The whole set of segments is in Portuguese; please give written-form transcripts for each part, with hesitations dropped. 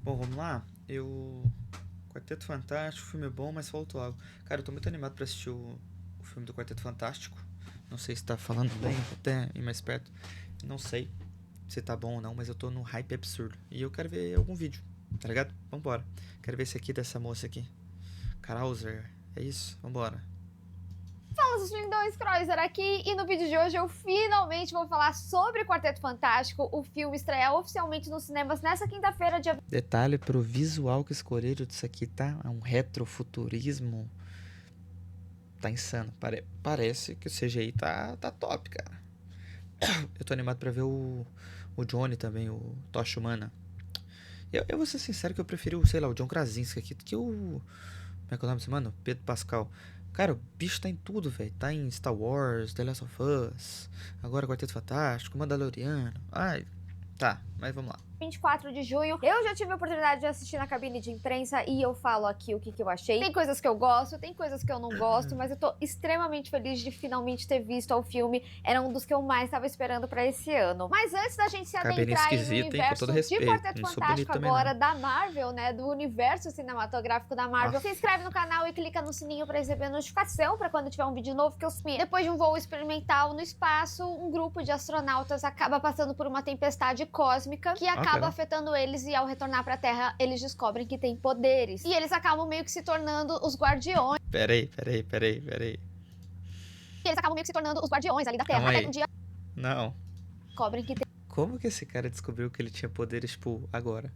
Bom, vamos lá. Quarteto Fantástico, filme é bom, mas faltou algo. Cara, eu tô muito animado pra assistir o filme do Quarteto Fantástico. Não sei se tá falando bem, até ir mais perto. Não sei se tá bom ou não, mas eu tô num hype absurdo. E eu quero ver algum vídeo, tá ligado? Vambora. Quero ver esse aqui dessa moça aqui. Krauser. É isso? Vambora. Fala, seus lindões, Kreuzer aqui, e no vídeo de hoje eu finalmente vou falar sobre Quarteto Fantástico. O filme estreia oficialmente nos cinemas nessa quinta-feira, dia... Detalhe pro visual que escolheram disso aqui, tá? É um retrofuturismo. Tá insano. Parece que o CGI tá top, cara. Eu tô animado pra ver o Johnny também, o Tocha Humana. Eu vou ser sincero que eu prefiro, sei lá, o John Krasinski aqui do que o... Como é que é o nome desse mano? Pedro Pascal. Cara, o bicho tá em tudo, velho. Tá em Star Wars, The Last of Us, agora Quarteto Fantástico, Mandaloriano. Ai, tá, mas vamos lá. 24 de junho. Eu já tive a oportunidade de assistir na cabine de imprensa e eu falo aqui o que eu achei. Tem coisas que eu gosto, tem coisas que eu não gosto, mas eu tô extremamente feliz de finalmente ter visto o filme. Era um dos que eu mais estava esperando pra esse ano. Mas antes da gente se adentrar no universo de Quarteto Fantástico agora da Marvel, né, do universo cinematográfico da Marvel, se inscreve no canal e clica no sininho pra receber notificação pra quando tiver um vídeo novo que eu subi. Depois de um voo experimental no espaço, um grupo de astronautas acaba passando por uma tempestade cósmica que acaba afetando eles, e ao retornar pra Terra, eles descobrem que tem poderes. E eles acabam meio que se tornando os guardiões. Peraí. E eles acabam meio que se tornando os guardiões ali da Terra. Até que um dia... Não. Descobrem que tem... Como que esse cara descobriu que ele tinha poderes, tipo, agora?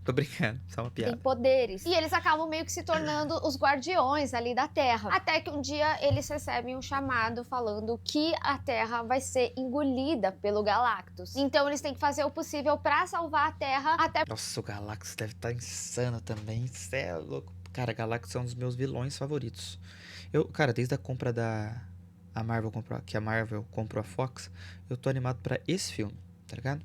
Tô brincando, só uma piada. Tem poderes. E eles acabam meio que se tornando os guardiões ali da Terra. Até que um dia eles recebem um chamado falando que a Terra vai ser engolida pelo Galactus. Então eles têm que fazer o possível pra salvar a Terra até... Nossa, o Galactus deve estar insano também. Cê é louco. Cara, Galactus é um dos meus vilões favoritos. Cara, desde a compra a Marvel comprou a Fox, eu tô animado pra esse filme, tá ligado?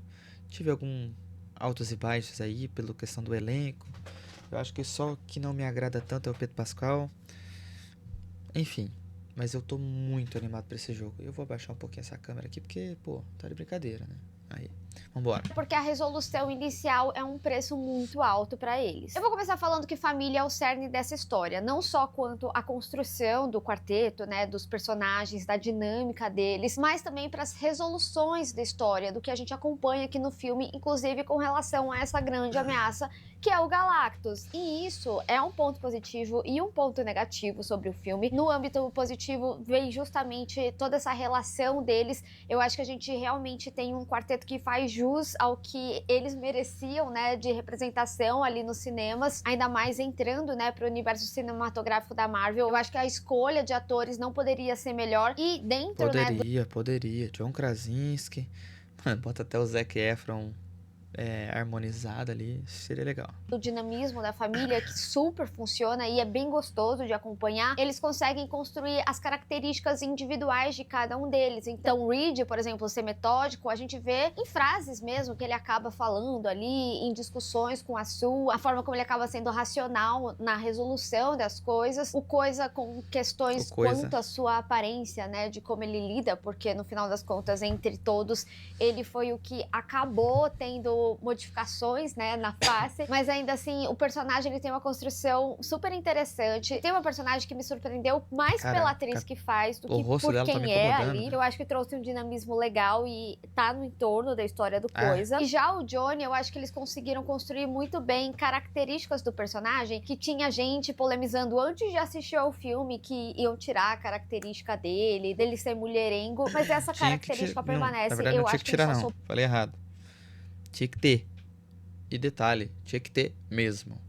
Tive algum altos e baixos aí pela questão do elenco. Eu acho que só que não me agrada tanto é o Pedro Pascal. Enfim, mas eu tô muito animado pra esse jogo. Eu vou abaixar um pouquinho essa câmera aqui porque, pô, tá de brincadeira, né? Aí, vambora. Porque a resolução inicial é um preço muito alto pra eles. Eu vou começar falando que família é o cerne dessa história, não só quanto à construção do quarteto, né, dos personagens, da dinâmica deles, mas também para as resoluções da história, do que a gente acompanha aqui no filme, inclusive com relação a essa grande ameaça que é o Galactus. E isso é um ponto positivo e um ponto negativo sobre o filme. No âmbito positivo, vem justamente toda essa relação deles. Eu acho que a gente realmente tem um quarteto que faz jus ao que eles mereciam, né, de representação ali nos cinemas, ainda mais entrando, né, pro universo cinematográfico da Marvel. Eu acho que a escolha de atores não poderia ser melhor. E dentro, Poderia. John Krasinski. Mano, bota até o Zac Efron harmonizado ali, seria legal. O dinamismo da família, que super funciona e é bem gostoso de acompanhar, eles conseguem construir as características individuais de cada um deles. Então, Reed, por exemplo, ser metódico, a gente vê em frases mesmo que ele acaba falando ali, em discussões com a Sue, a forma como ele acaba sendo racional na resolução das coisas, o Coisa com questões quanto à sua aparência, né, de como ele lida, porque no final das contas, entre todos, ele foi o que acabou tendo modificações, né, na face, mas ainda assim, o personagem ele tem uma construção super interessante. Tem uma personagem que me surpreendeu mais pela atriz que faz do que por quem é ali. Eu acho que trouxe um dinamismo legal e tá no entorno da história do Coisa. E já o Johnny, eu acho que eles conseguiram construir muito bem características do personagem, que tinha gente polemizando antes de assistir ao filme que iam tirar a característica dele ser mulherengo, mas essa característica permanece. Na verdade, eu não tinha acho que tirar, não. Falei errado. Tinha que ter. E detalhe, tinha que ter mesmo.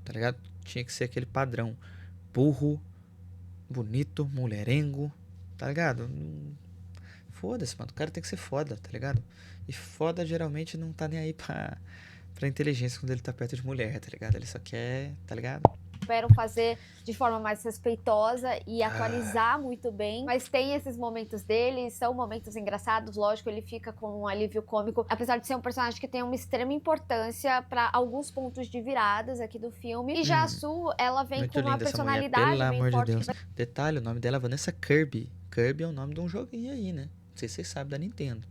Tá ligado? Tinha que ser aquele padrão. Burro, bonito, mulherengo. Tá ligado? Foda-se, mano. O cara tem que ser foda, tá ligado? E foda geralmente não tá nem aí pra inteligência quando ele tá perto de mulher, tá ligado? Ele só quer, tá ligado? Esperam fazer de forma mais respeitosa e atualizar muito bem, mas tem esses momentos dele, são momentos engraçados, lógico, ele fica com um alívio cômico, apesar de ser um personagem que tem uma extrema importância para alguns pontos de viradas aqui do filme. E já a Sue, ela vem muito com uma personalidade mulher, bem amor forte. De Deus. Detalhe, o nome dela é Vanessa Kirby. Kirby é o nome de um joguinho aí, né? Não sei se vocês sabem da Nintendo.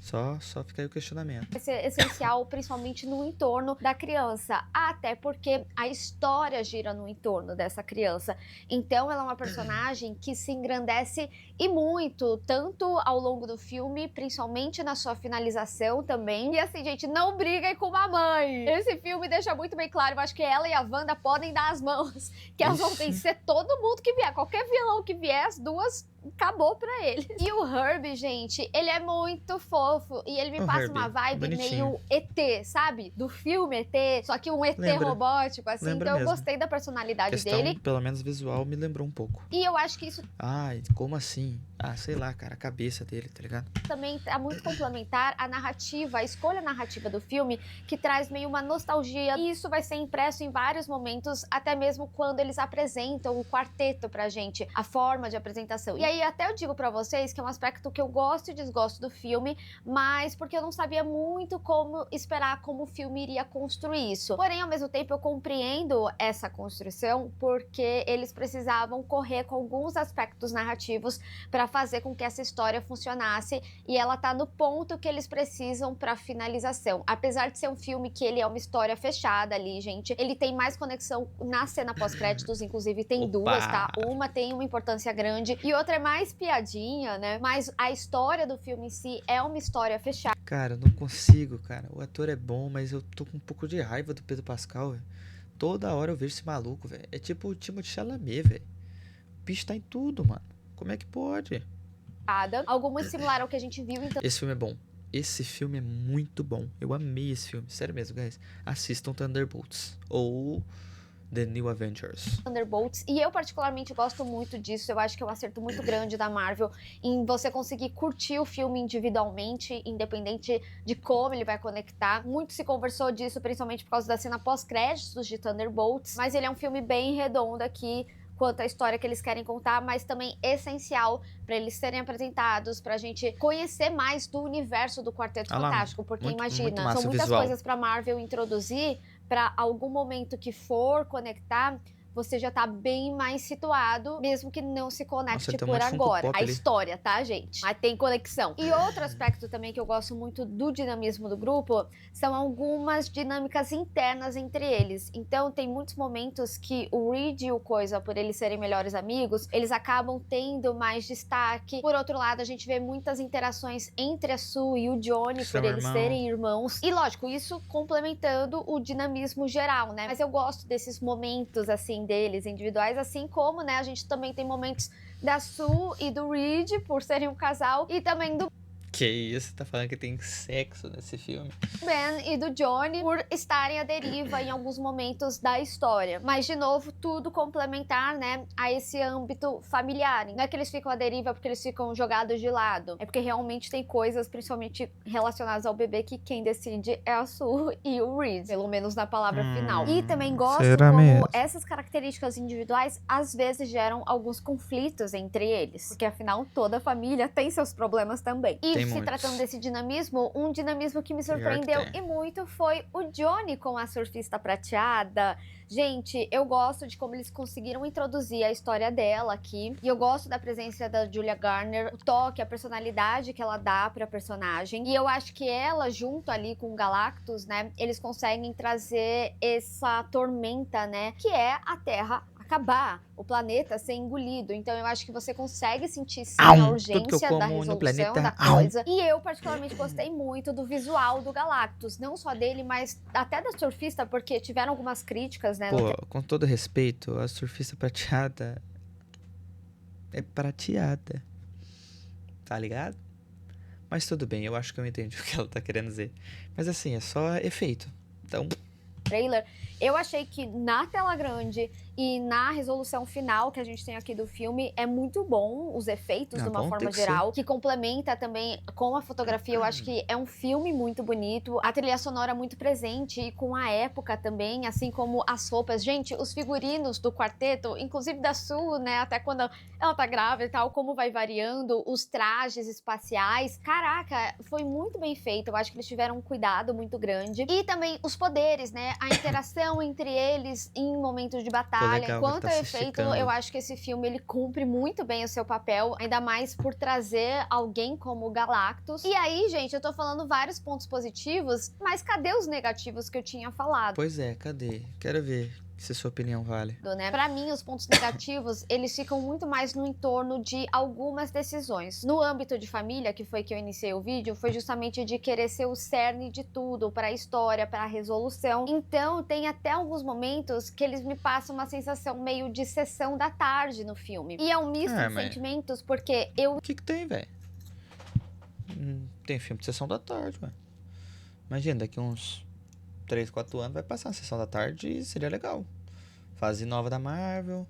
Só fica aí o questionamento. Vai ser essencial, principalmente no entorno da criança, até porque a história gira no entorno dessa criança. Então ela é uma personagem que se engrandece e muito, tanto ao longo do filme, principalmente na sua finalização também. E assim, gente, não briguem com a mãe. Esse filme deixa muito bem claro, eu acho que ela e a Wanda podem dar as mãos, que elas vão vencer todo mundo que vier, qualquer vilão que vier, as duas acabou pra ele. E o Herbie, gente, ele é muito fofo. E ele me passa uma vibe meio ET, sabe? Do filme ET, só que um ET robótico, assim. Então eu gostei da personalidade dele. Pelo menos visual, me lembrou um pouco. E eu acho que isso... Ai, como assim? Ah, sei lá, cara, a cabeça dele, tá ligado? Também é muito complementar a narrativa, a escolha narrativa do filme, que traz meio uma nostalgia. E isso vai ser impresso em vários momentos, até mesmo quando eles apresentam o quarteto pra gente, a forma de apresentação. E aí até eu digo pra vocês que é um aspecto que eu gosto e desgosto do filme, mas porque eu não sabia muito como esperar como o filme iria construir isso. Porém, ao mesmo tempo, eu compreendo essa construção porque eles precisavam correr com alguns aspectos narrativos para fazer com que essa história funcionasse e ela tá no ponto que eles precisam pra finalização. Apesar de ser um filme que ele é uma história fechada ali, gente, ele tem mais conexão na cena pós-créditos, inclusive tem duas, tá? Uma tem uma importância grande e outra é mais piadinha, né? Mas a história do filme em si é uma história fechada. Cara, eu não consigo, cara. O ator é bom, mas eu tô com um pouco de raiva do Pedro Pascal, velho. Toda hora eu vejo esse maluco, velho. É tipo o Timothée Chalamet, velho. O bicho tá em tudo, mano. Como é que pode? Algo muito similar ao que a gente viu, então... Esse filme é bom. Esse filme é muito bom. Eu amei esse filme. Sério mesmo, guys. Assistam Thunderbolts. Ou The New Avengers. Thunderbolts. E eu particularmente gosto muito disso. Eu acho que é um acerto muito grande da Marvel em você conseguir curtir o filme individualmente, independente de como ele vai conectar. Muito se conversou disso, principalmente por causa da cena pós-créditos de Thunderbolts. Mas ele é um filme bem redondo aqui, quanto à história que eles querem contar, mas também essencial para eles serem apresentados, pra gente conhecer mais do universo do Quarteto Fantástico, porque imagina, são muitas coisas pra Marvel introduzir, pra algum momento que for conectar, você já tá bem mais situado, mesmo que não se conecte por agora. A história, tá, gente? Mas tem conexão. E outro aspecto também que eu gosto muito do dinamismo do grupo são algumas dinâmicas internas entre eles. Então, tem muitos momentos que o Reed e o Coisa, por eles serem melhores amigos, eles acabam tendo mais destaque. Por outro lado, a gente vê muitas interações entre a Sue e o Johnny, por eles serem irmãos. E, lógico, isso complementando o dinamismo geral, né? Mas eu gosto desses momentos, assim, deles individuais, assim como, né, a gente também tem momentos da Sue e do Reed por serem um casal e também do Que isso, tá falando que tem sexo nesse filme? Ben e do Johnny por estarem à deriva em alguns momentos da história. Mas, de novo, tudo complementar, né, a esse âmbito familiar. Não é que eles ficam à deriva porque eles ficam jogados de lado. É porque realmente tem coisas, principalmente relacionadas ao bebê, que quem decide é a Sue e o Reed. Pelo menos na palavra final. E também gosto como essas características individuais, às vezes, geram alguns conflitos entre eles. Porque, afinal, toda família tem seus problemas também. E se tratando desse dinamismo, um dinamismo que me surpreendeu e muito foi o Johnny com a surfista prateada. Gente, eu gosto de como eles conseguiram introduzir a história dela aqui. E eu gosto da presença da Julia Garner, o toque, a personalidade que ela dá pra personagem. E eu acho que ela, junto ali com o Galactus, né, eles conseguem trazer essa tormenta, né, que é a Terra acabar, o planeta ser engolido. Então eu acho que você consegue sentir sim a urgência da resolução da coisa. E eu particularmente gostei muito do visual do Galactus, não só dele, mas até da surfista, porque tiveram algumas críticas, né? Pô, com todo respeito, a surfista prateada é prateada, tá ligado? Mas tudo bem, eu acho que eu entendi o que ela tá querendo dizer. Mas assim, é só efeito. Então... trailer, eu achei que na tela grande e na resolução final que a gente tem aqui do filme é muito bom os efeitos de uma forma geral, que complementa também com a fotografia. Eu acho que é um filme muito bonito, a trilha sonora muito presente e com a época também, assim como as roupas. Gente, os figurinos do quarteto, inclusive da Sue, né, até quando ela tá grávida e tal, como vai variando, os trajes espaciais. Caraca, foi muito bem feito. Eu acho que eles tiveram um cuidado muito grande. E também os poderes, né, a interação entre eles em momentos de batalha. detalhe. legal ver que Quanto tá a se efeito, eu esticando. acho que esse filme ele cumpre muito bem o seu papel, ainda mais por trazer alguém como o Galactus. E aí, gente, eu tô falando vários pontos positivos, mas cadê os negativos que eu tinha falado? Pois é, cadê? Quero ver se sua opinião vale. Né? Para mim, os pontos negativos, eles ficam muito mais no entorno de algumas decisões. No âmbito de família, que foi que eu iniciei o vídeo, foi justamente de querer ser o cerne de tudo, para a história, para a resolução. Então, tem até alguns momentos que eles me passam uma sensação meio de sessão da tarde no filme. E é um misto Ah, de mas sentimentos, porque eu o que que tem, velho? Tem filme de sessão da tarde, ué. Imagina, daqui uns 3, 4 anos vai passar a sessão da tarde e seria legal. Fase nova da Marvel.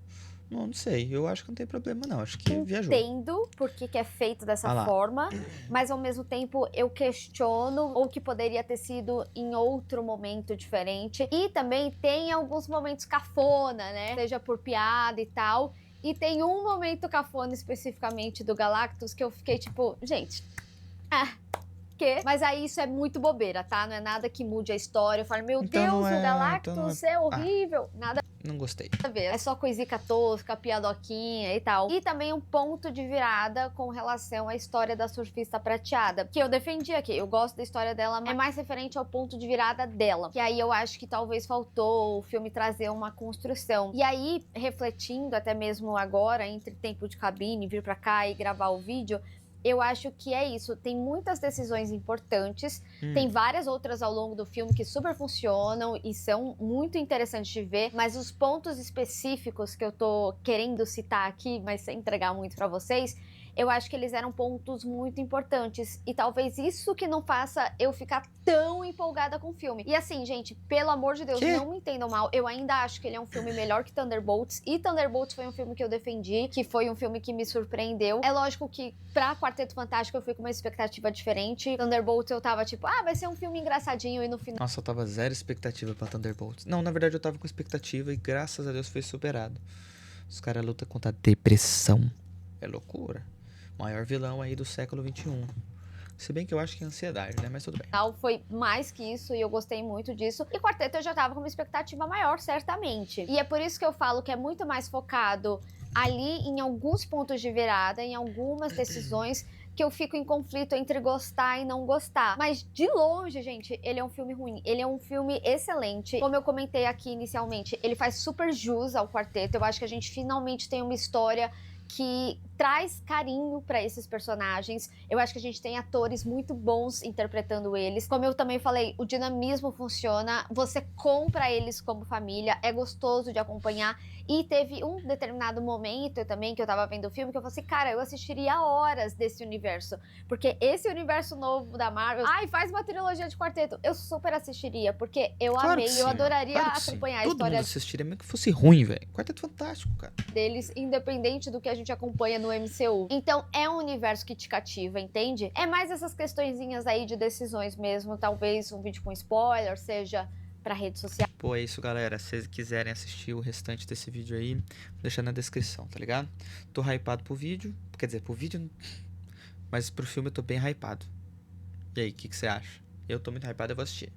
Não, não sei. Eu acho que não tem problema, não. Acho que viajou. entendo por que que é feito dessa Ah lá. forma, mas ao mesmo tempo eu questiono o que poderia ter sido em outro momento diferente. E também tem alguns momentos cafona, né? Seja por piada e tal. E tem um momento cafona especificamente do Galactus que eu fiquei tipo, gente, quê? Mas aí isso é muito bobeira, tá? Não é nada que mude a história. Eu falo, meu Então Deus, não o é. Então não é. Galactus é horrível. Nada Não gostei. a ver. É só coisica tosca, piadoquinha e tal. E também um ponto de virada com relação à história da surfista prateada, que eu defendi aqui. Eu gosto da história dela, mas é mais referente ao ponto de virada dela. Que aí eu acho que talvez faltou o filme trazer uma construção. E aí, refletindo até mesmo agora, entre tempo de cabine, vir pra cá e gravar o vídeo, eu acho que é isso. Tem muitas decisões importantes, tem várias outras ao longo do filme que super funcionam e são muito interessantes de ver, mas os pontos específicos que eu tô querendo citar aqui, mas sem entregar muito pra vocês, eu acho que eles eram pontos muito importantes. E talvez isso que não faça eu ficar tão empolgada com o filme. E assim, gente, pelo amor de Deus, Quê? não me entendam mal. Eu ainda acho que ele é um filme melhor que Thunderbolts. E Thunderbolts foi um filme que eu defendi, que foi um filme que me surpreendeu. É lógico que pra Quarteto Fantástico eu fui com uma expectativa diferente. Thunderbolts eu tava tipo, vai ser um filme engraçadinho. E no final Nossa, eu tava zero expectativa pra Thunderbolts. Não, na verdade eu tava com expectativa e graças a Deus foi superado. Os caras lutam contra a depressão. É loucura. Maior vilão aí do século XXI. Se bem que eu acho que é ansiedade, né? Mas tudo bem. foi mais que isso e eu gostei muito disso. E Quarteto eu já tava com uma expectativa maior, certamente. E é por isso que eu falo que é muito mais focado ali em alguns pontos de virada, em algumas decisões que eu fico em conflito entre gostar e não gostar. Mas de longe, gente, ele é um filme ruim. Ele é um filme excelente. Como eu comentei aqui inicialmente, ele faz super jus ao Quarteto. Eu acho que a gente finalmente tem uma história que traz carinho pra esses personagens. Eu acho que a gente tem atores muito bons interpretando eles. Como eu também falei, o dinamismo funciona, você compra eles como família, é gostoso de acompanhar. E teve um determinado momento também que eu tava vendo o filme que eu falei assim, cara, eu assistiria horas desse universo. Porque esse universo novo da Marvel, faz uma trilogia de Quarteto. Eu super assistiria, porque eu Claro amei, que eu sim, adoraria claro que sim. acompanhar a Todo história mundo assistiria, mesmo que fosse ruim, velho. Quarteto Fantástico, cara. deles, independente do que a gente acompanha no MCU. Então é um universo que te cativa, entende? É mais essas questõezinhas aí de decisões mesmo, talvez um vídeo com spoiler, seja pra rede social. Pô, é isso, galera. Se vocês quiserem assistir o restante desse vídeo aí, vou deixar na descrição, tá ligado? Tô hypado pro vídeo. Quer dizer, pro vídeo... Mas pro filme eu tô bem hypado. E aí, o que você acha? Eu tô muito hypado, eu vou assistir.